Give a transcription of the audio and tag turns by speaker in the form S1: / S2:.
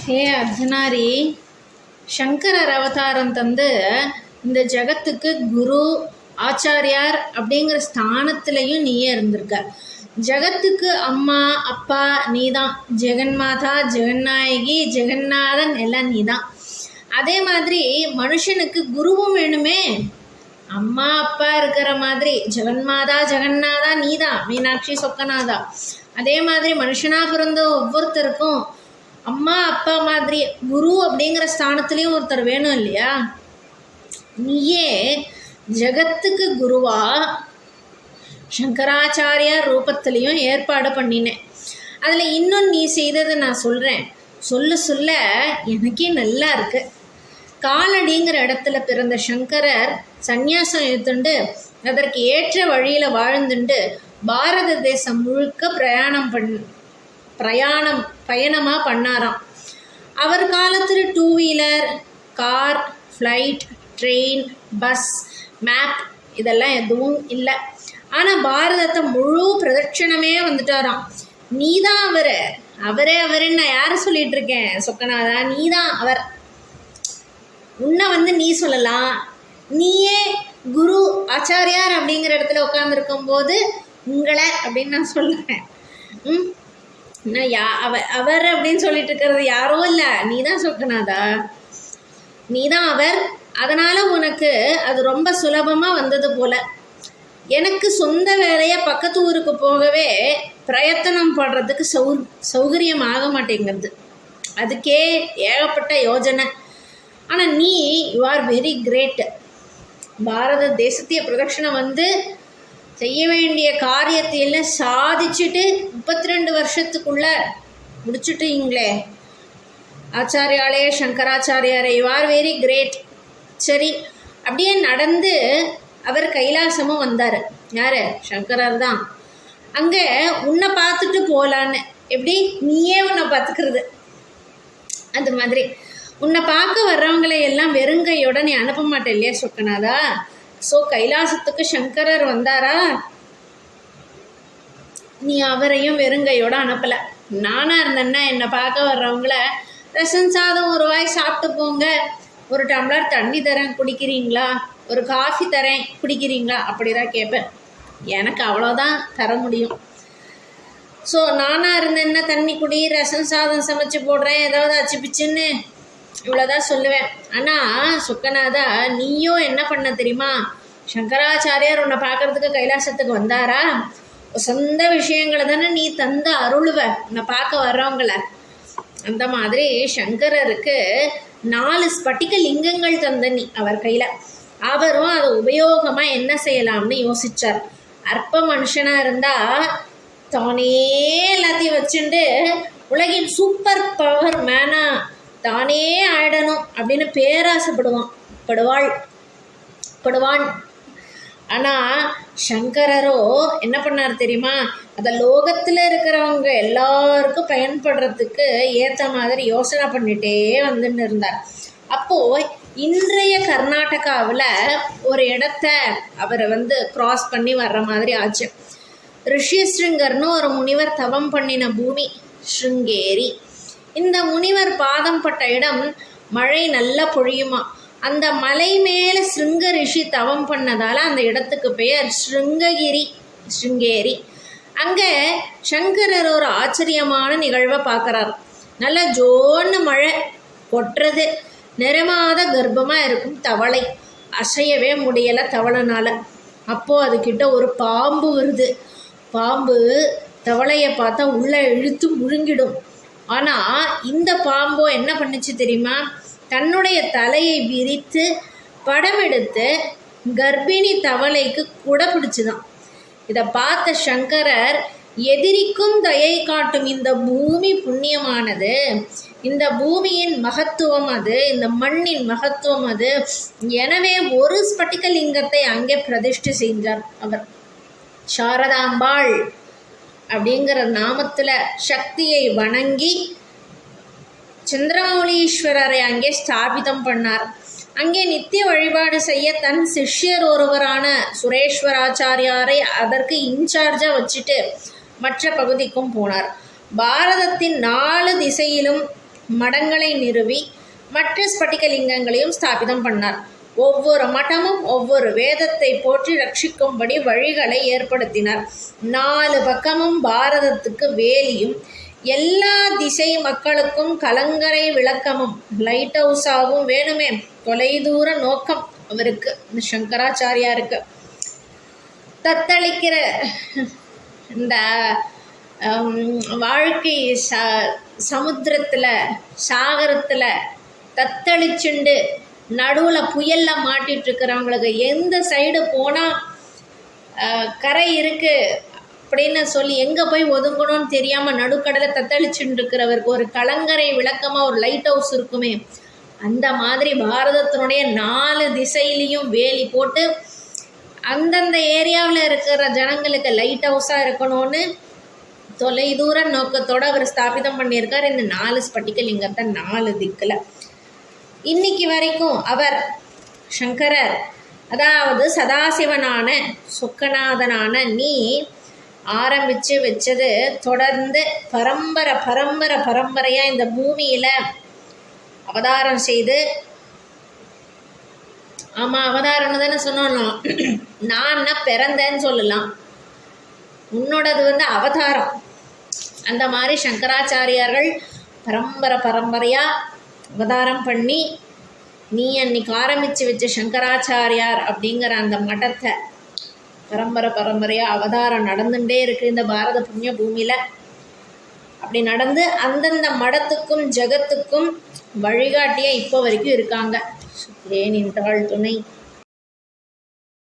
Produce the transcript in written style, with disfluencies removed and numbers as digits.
S1: ஹே அர்ஜுனாரி, சங்கரர் அவதாரம் தந்து இந்த ஜகத்துக்கு குரு ஆச்சாரியார் அப்படிங்கிற ஸ்தானத்திலையும் நீயே இருந்திருக்க. ஜகத்துக்கு அம்மா அப்பா நீதான், ஜெகன்மாதா ஜெகநாயகி ஜெகநாதன் எல்லாம் நீதான். அதே மாதிரி மனுஷனுக்கு குருவும் வேணுமே. அம்மா அப்பா இருக்கிற மாதிரி ஜெகன்மாதா ஜெகநாதா நீதான், மீனாட்சி சொக்கநாதா. அதே மாதிரி மனுஷனாக பிறந்த ஒவ்வொருத்தருக்கும் அம்மா அப்பா மாதிரி குரு அப்படிங்கிற ஸ்தானத்துலேயும் ஒருத்தர் வேணும் இல்லையா? நீயே ஜகத்துக்கு குருவா சங்கராச்சாரியார் ரூபத்திலையும் ஏற்பாடு பண்ணினேன். அதில் இன்னும் நீ செய்ததை நான் சொல்கிறேன். சொல்ல சொல்ல எனக்கே நல்லா இருக்கு. காலடிங்கிற இடத்துல பிறந்த சங்கரர் சந்நியாசம் எடுத்துண்டு அதற்கு ஏற்ற வழியில் வாழ்ந்துண்டு பாரத தேசம் முழுக்க பயணமாக பண்ணாராம். அவர் காலத்தில் 2 wheeler, car, flight, train, bus, map இதெல்லாம் எதுவும் இல்லை. ஆனால் பாரதத்தை முழு பிரதட்சணமே வந்துட்டாராம். நீ தான் அவருன்னு நான் யாரை சொல்லிட்டு இருக்கேன்? சொக்கநாதா, நீ தான் அவர். உன்னை நீ சொல்லலாம். நீயே குரு ஆச்சாரியார் அப்படிங்கிற இடத்துல உட்காந்துருக்கும் போது உங்களை அப்படின்னு நான் சொல்லுறேன். நான் அவர் அப்படின்னு சொல்லிட்டு இருக்கிறது யாரோ இல்லை, நீ தான் சொக்கநாதா, நீ தான் அவர். அதனால் உனக்கு அது ரொம்ப சுலபமாக வந்தது போல். எனக்கு சொந்த வேலையை பக்கத்து ஊருக்கு போகவே பிரயத்தனம் படுறதுக்கு சௌகரியம் ஆக மாட்டேங்கிறது. அதுக்கே ஏகப்பட்ட யோஜனை. ஆனால் நீ யூ ஆர் வெரி கிரேட். பாரத தேசத்திய பிரதட்சணம் செய்ய வேண்டிய காரியத்தையெல்லாம் சாதிச்சுட்டு 32 வருஷத்துக்குள்ளே முடிச்சுட்டீங்களே ஆச்சாரியாலே சங்கராச்சாரியாரே, யூ ஆர் வெரி கிரேட். சரி, அப்படியே நடந்து அவர் கைலாசமும் வந்தார். யார்? சங்கரர் தான். அங்கே உன்னை பார்த்துட்டு போகலான்னு. எப்படி? நீயே உன்னை பார்த்துக்கிறது. அது மாதிரி உன்னை பார்க்க வர்றவங்களை எல்லாம் வெறுங்கையோட நீ அனுப்ப மாட்டே இல்லையா சொக்கநாதா? ஸோ கைலாசத்துக்கு சங்கரர் வந்தாரா, நீ அவரையும் வெறுங்கையோட அனுப்பலை. நானாக இருந்தேன்னா என்னை பார்க்க வர்றவங்கள ரசம் சாதம் ஒரு வாய் சாப்பிட்டு போங்க, ஒரு டம்ளர் தண்ணி தரேன் குடிக்கிறீங்களா, ஒரு காஃபி தரேன் குடிக்கிறீங்களா, அப்படி தான் கேட்பேன். எனக்கு அவ்வளோதான் தர முடியும். ஸோ நானாக இருந்தேன்னா தண்ணி குடி, ரசம் சாதம் சமைச்சு போடுறேன், ஏதாவது அச்சு பிச்சுன்னு இவ்வளோதான் சொல்லுவேன். ஆனால் சொக்கநாதா, நீயோ என்ன பண்ண தெரியுமா? சங்கராச்சாரியார் உன்னை பார்க்குறதுக்கு கைலாசத்துக்கு வந்தாரா? சொந்த விஷயங்களை தானே நீ தந்து அருளுவ உன்னை பார்க்க வர்றவங்கள. அந்த மாதிரி சங்கரருக்கு 4 ஸ்பட்டிக லிங்கங்கள் தந்த நீ அவர் கையில். அவரும் அதை உபயோகமாக என்ன செய்யலாம்னு யோசித்தார். அற்ப மனுஷனாக இருந்தால் தானே எல்லாத்தையும் வச்சுட்டு உலகின் சூப்பர் பவர் மேனாக தானே ஆயிடணும் அப்படின்னு படுவான். ஆனால் சங்கரரோ என்ன பண்ணார் தெரியுமா? அதை லோகத்தில் இருக்கிறவங்க எல்லாருக்கும் பயன்படுறதுக்கு ஏற்ற மாதிரி யோசனை பண்ணிகிட்டே வந்துன்னு இருந்தார். அப்போது இன்றைய கர்நாடகாவில் ஒரு இடத்த அவர் கிராஸ் பண்ணி வர்ற மாதிரி ஆச்சு. ரிஷிஸ்ருங்கர்னு ஒரு முனிவர் தவம் பண்ணின பூமி ஸ்ருங்கேரி. இந்த முனிவர் பாதம் பட்ட இடம் மழை நல்லா பொழியுமா. அந்த மலை மேலே ஸ்ருங்க ரிஷி தவம் பண்ணதால் அந்த இடத்துக்கு பெயர் ஸ்ருங்கேரி. அங்கே சங்கரர் ஒரு ஆச்சரியமான நிகழ்வை பார்க்குறார். நல்லா ஜோன்னு மழை கொட்டுறது. நிறமாத கர்ப்பமாக இருக்கும் தவளை. அசையவே முடியலை தவளைனால். அப்போது அதுக்கிட்ட ஒரு பாம்பு வருது. பாம்பு தவளையை பார்த்தா உள்ளே இழுத்து முழுங்கிடும். ஆனால் இந்த பாம்போ என்ன பண்ணிச்சு தெரியுமா? தன்னுடைய தலையை விரித்து படம் எடுத்து கர்ப்பிணி தவளைக்கு குடை பிடிச்சுதான். இதை பார்த்த சங்கரர், எதிரிக்கும் தயை காட்டும் இந்த பூமி புண்ணியமானது, இந்த பூமியின் மகத்துவம் அது, இந்த மண்ணின் மகத்துவம் அது. எனவே ஒரு ஸ்பட்டிக லிங்கத்தை அங்கே பிரதிஷ்டை செஞ்சார் அவர். சாரதாம்பாள் அப்படிங்கிற நாமத்தில் சக்தியை வணங்கி சந்திரமௌலீஸ்வரரை அங்கே ஸ்தாபிதம் பண்ணார். அங்கே நித்திய வழிபாடு செய்ய தன் சிஷ்யர் ஒருவரான சுரேஸ்வராச்சாரியாரை அதற்கு இன்சார்ஜாக வச்சுட்டு மற்ற பகுதிக்கும் போனார். பாரதத்தின் 4 திசையிலும் மடங்களை நிறுவி மற்ற ஸ்பட்டிகலிங்கங்களையும் ஸ்தாபிதம் பண்ணார். ஒவ்வொரு மடமும் ஒவ்வொரு வேதத்தை போற்றி ரட்சிக்கும்படி வழிகளை ஏற்படுத்தினார். 4 பக்கமும் பாரதத்துக்கு வேலியும் எல்லா திசை மக்களுக்கும் கலங்கரை விளக்கமும் லைட் ஹவுஸாகவும் வேணுமே. தொலைதூர நோக்கம் அவருக்கு, இந்த சங்கராச்சாரியாருக்கு. தத்தளிக்கிற இந்த வாழ்க்கை சமுத்திரத்தில் சாகரத்தில் தத்தளிச்சுண்டு நடுவில் புயலில் மாட்டிகிட்டு இருக்கிறவங்களுக்கு எந்த சைடு போனால் கரை இருக்குது அப்படின்னு சொல்லி எங்கே போய் ஒதுங்கணும்னு தெரியாமல் நடுக்கடலை தத்தளிச்சுட்டு இருக்கிறவருக்கு ஒரு கலங்கரை விளக்கமாக ஒரு லைட் ஹவுஸ் இருக்குமே, அந்த மாதிரி பாரதத்தினுடைய 4 திசையிலையும் வேலி போட்டு அந்தந்த ஏரியாவில் இருக்கிற ஜனங்களுக்கு லைட் ஹவுஸாக இருக்கணும்னு தொலைதூர நோக்கத்தோடு அவர் ஸ்தாபிதம் பண்ணியிருக்கார் இந்த 4 ஸ்பட்டிகலிங்கத்தை 4 திக்கில். இன்னைக்கு வரைக்கும் அவர் சங்கரர், அதாவது சதாசிவனான சொக்கநாதனான நீ ஆரம்பித்து வச்சது தொடர்ந்து பரம்பரையாக இந்த பூமியில் அவதாரம் செய்து, ஆமாம் அவதாரம்னு தானே சொன்னோம், நான் பிறந்தேன்னு சொல்லலாம், உன்னோடது அவதாரம். அந்த மாதிரி சங்கராச்சாரியார்கள் பரம்பரையாக அவதாரம் பண்ணி நீ அன்னைக்கு ஆரம்பித்து வச்ச சங்கராச்சாரியார் அப்படிங்கிற அந்த மடத்தை பரம்பரையாக அவதாரம் நடந்துகிட்டே இருக்குது இந்த பாரத புண்ணிய பூமியில். அப்படி நடந்து அந்தந்த மடத்துக்கும் ஜகத்துக்கும் வழிகாட்டியாக இப்போ வரைக்கும் இருக்காங்க. ஏன் நின்றாள் துணை.